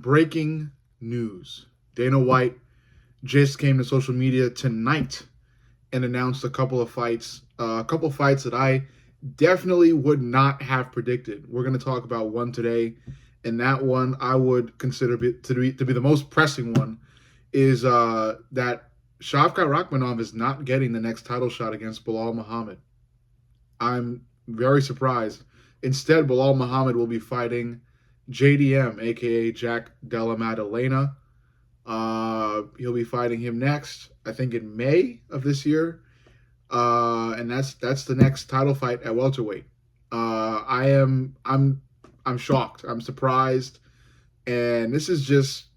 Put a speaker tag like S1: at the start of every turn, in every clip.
S1: breaking news. Dana White just came to social media tonight and announced a couple fights that I definitely would not have predicted. We're going to talk about one today, and that one I would consider to be the most pressing one is that Shavkat Rakhmonov is not getting the next title shot against Belal Muhammad. I'm very surprised. Instead, Belal Muhammad will be fighting JDM, aka Jack Della Maddalena. He'll be fighting him next, I think, in May of this year, and that's the next title fight at welterweight. I'm shocked. I'm surprised, and this is just.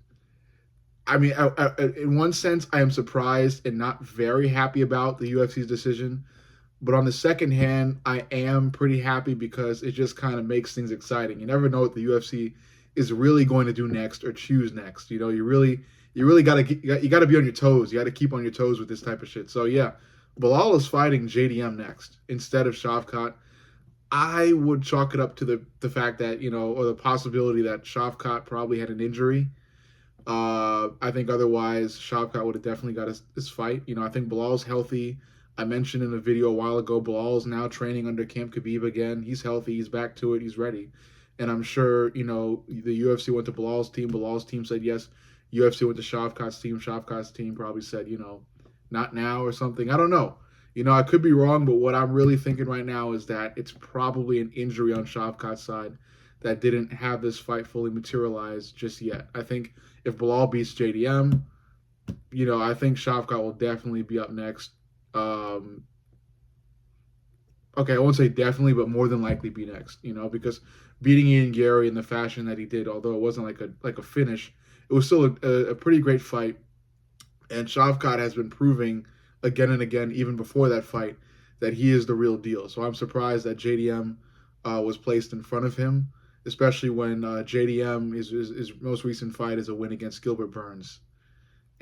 S1: I mean, in one sense, I am surprised and not very happy about the UFC's decision. But on the second hand, I am pretty happy because it just kind of makes things exciting. You never know what the UFC is really going to do next or choose next. You know, you really gotta be on your toes. You got to keep on your toes with this type of shit. So yeah, Belal is fighting JDM next instead of Shavkat. I would chalk it up to the fact that or the possibility that Shavkat probably had an injury. I think otherwise Shavkat would have definitely got his fight. I think Belal's healthy. I mentioned in a video a while ago, Belal's now training under Camp Khabib again. He's healthy. He's back to it. He's ready. And I'm sure, the UFC went to Belal's team. Belal's team said yes. UFC went to Shavkat's team. Shavkat's team probably said, not now or something. I don't know. I could be wrong, but what I'm really thinking right now is that it's probably an injury on Shavkat's side that didn't have this fight fully materialize just yet. I think if Belal beats JDM, I think Shavkat will definitely be up next. Okay, I won't say definitely, but more than likely be next. Because beating Ian Gary in the fashion that he did, although it wasn't like a finish, it was still a pretty great fight. And Shavkat has been proving again and again, even before that fight, that he is the real deal. So I'm surprised that JDM was placed in front of him, especially when JDM his most recent fight is a win against Gilbert Burns.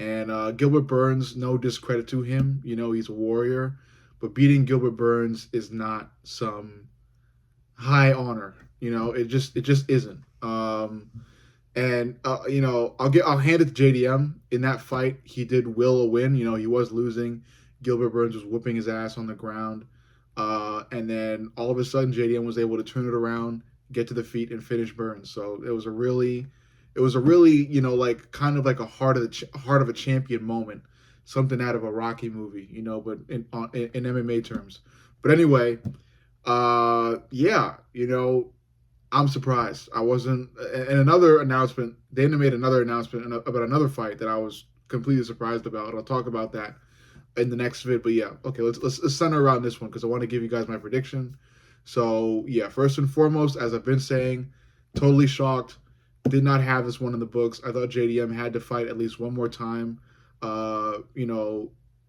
S1: And Gilbert Burns, no discredit to him, he's a warrior, but beating Gilbert Burns is not some high honor. It just isn't. I'll hand it to JDM in that fight. He did will a win. He was losing. Gilbert Burns was whooping his ass on the ground, and then all of a sudden JDM was able to turn it around, get to the feet, and finish Burns. So it was a really, like kind of like a heart of a champion moment, something out of a Rocky movie, but in MMA terms. But anyway, yeah, I'm surprised. I wasn't. And another announcement, Dana made another announcement about another fight that I was completely surprised about. I'll talk about that in the next vid. But yeah, okay, let's center around this one because I want to give you guys my prediction. So yeah, first and foremost, as I've been saying, totally shocked. Did not have this one in the books. I thought JDM had to fight at least one more time,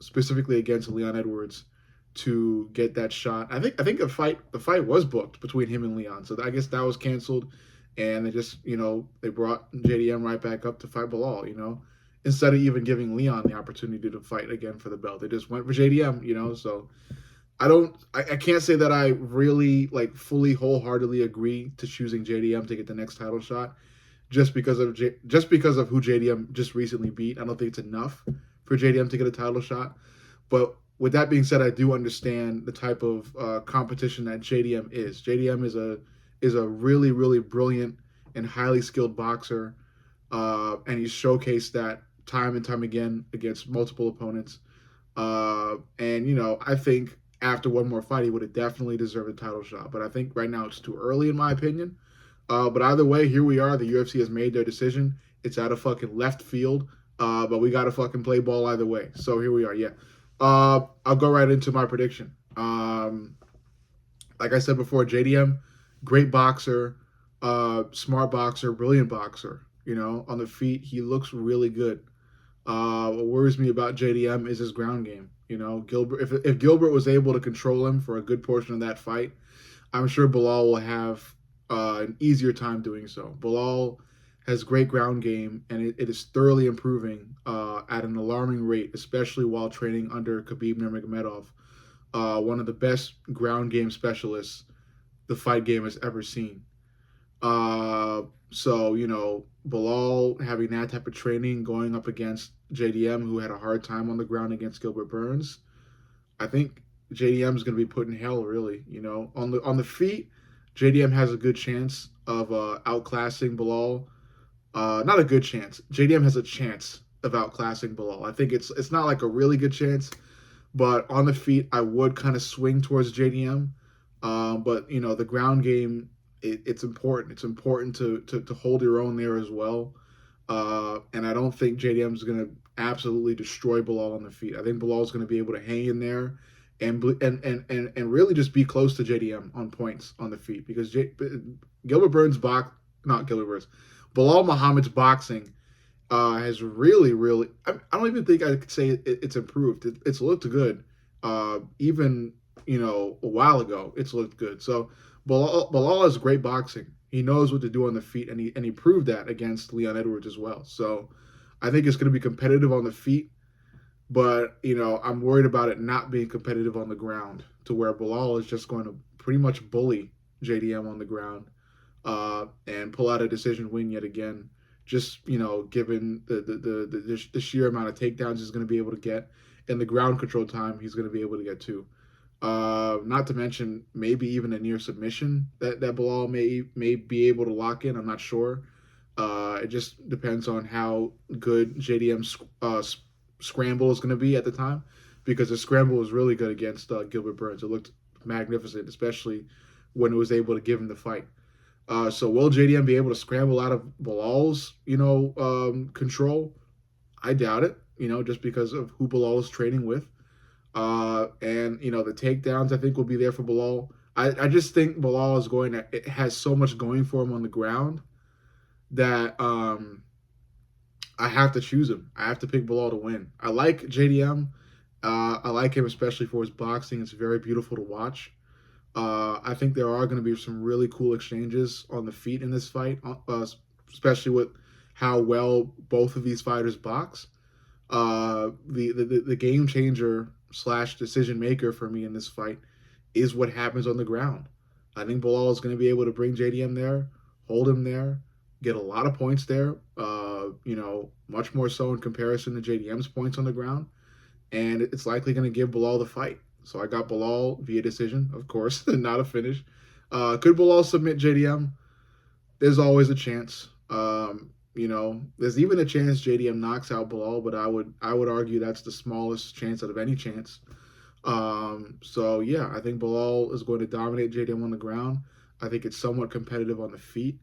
S1: specifically against Leon Edwards to get that shot. I think the fight was booked between him and Leon. So I guess that was canceled. And they just, they brought JDM right back up to fight Belal, instead of even giving Leon the opportunity to fight again for the belt. They just went for JDM, so I can't say that I really fully wholeheartedly agree to choosing JDM to get the next title shot. Just because of who JDM just recently beat. I don't think it's enough for JDM to get a title shot. But with that being said, I do understand the type of competition that JDM is. JDM is a really, really brilliant and highly skilled boxer, and he's showcased that time and time again against multiple opponents. And I think after one more fight, he would have definitely deserved a title shot. But I think right now it's too early, in my opinion. But either way, here we are. The UFC has made their decision. It's out of fucking left field. But we got to fucking play ball either way. So here we are, yeah. I'll go right into my prediction. Like I said before, JDM, great boxer, smart boxer, brilliant boxer. On the feet, he looks really good. What worries me about JDM is his ground game. Gilbert. If Gilbert was able to control him for a good portion of that fight, I'm sure Belal will have an easier time doing so. Belal has great ground game, and it is thoroughly improving at an alarming rate, especially while training under Khabib Nurmagomedov, one of the best ground game specialists the fight game has ever seen. Uh, so, Belal having that type of training going up against JDM, who had a hard time on the ground against Gilbert Burns, I think JDM is going to be put in hell, really. On the feet, JDM has a good chance of outclassing Belal. Not a good chance. JDM has a chance of outclassing Belal. I think it's not like a really good chance, but on the feet, I would kind of swing towards JDM. But the ground game, it's important. It's important to hold your own there as well. And I don't think JDM is going to absolutely destroy Belal on the feet. I think Belal is going to be able to hang in there and really just be close to JDM on points on the feet because Gilbert Burns box not Gilbert Burns, Belal Muhammad's boxing has really, really. I don't even think I could say it's improved. It's looked good. Even a while ago, it's looked good. So Belal has great boxing. He knows what to do on the feet, and he proved that against Leon Edwards as well. So I think it's going to be competitive on the feet, but I'm worried about it not being competitive on the ground to where Belal is just going to pretty much bully JDM on the ground and pull out a decision win yet again. Just given the sheer amount of takedowns he's going to be able to get and the ground control time he's going to be able to get too. Not to mention maybe even a near submission that Belal may be able to lock in. I'm not sure. It just depends on how good JDM's scramble is going to be at the time, because the scramble was really good against Gilbert Burns. It looked magnificent, especially when it was able to give him the fight. So will JDM be able to scramble out of Belal's control? I doubt it. Just because of who Belal is training with. And the takedowns I think will be there for Belal. I just think Belal is it has so much going for him on the ground that I have to choose him. I have to pick Belal to win. I like JDM. I like him especially for his boxing. It's very beautiful to watch. I think there are going to be some really cool exchanges on the feet in this fight, especially with how well both of these fighters box. The game changer / decision maker for me in this fight is what happens on the ground. I think Belal is going to be able to bring JDM there, hold him there, get a lot of points there. Much more so in comparison to JDM's points on the ground, and it's likely going to give Belal the fight. So I got Belal via decision, of course, not a finish. Could Belal submit JDM? There's always a chance. There's even a chance JDM knocks out Belal, but I would argue that's the smallest chance out of any chance. So yeah, I think Belal is going to dominate JDM on the ground. I think it's somewhat competitive on the feet.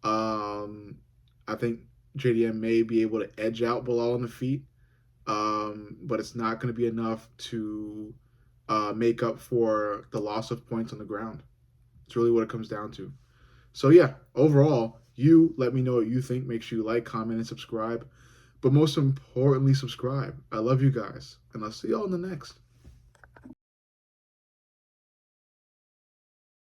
S1: I think JDM may be able to edge out Belal on the feet, but it's not going to be enough to make up for the loss of points on the ground. It's really what it comes down to. So yeah, overall, you let me know what you think. Make sure you like, comment, and subscribe. But most importantly, subscribe. I love you guys, and I'll see y'all in the next.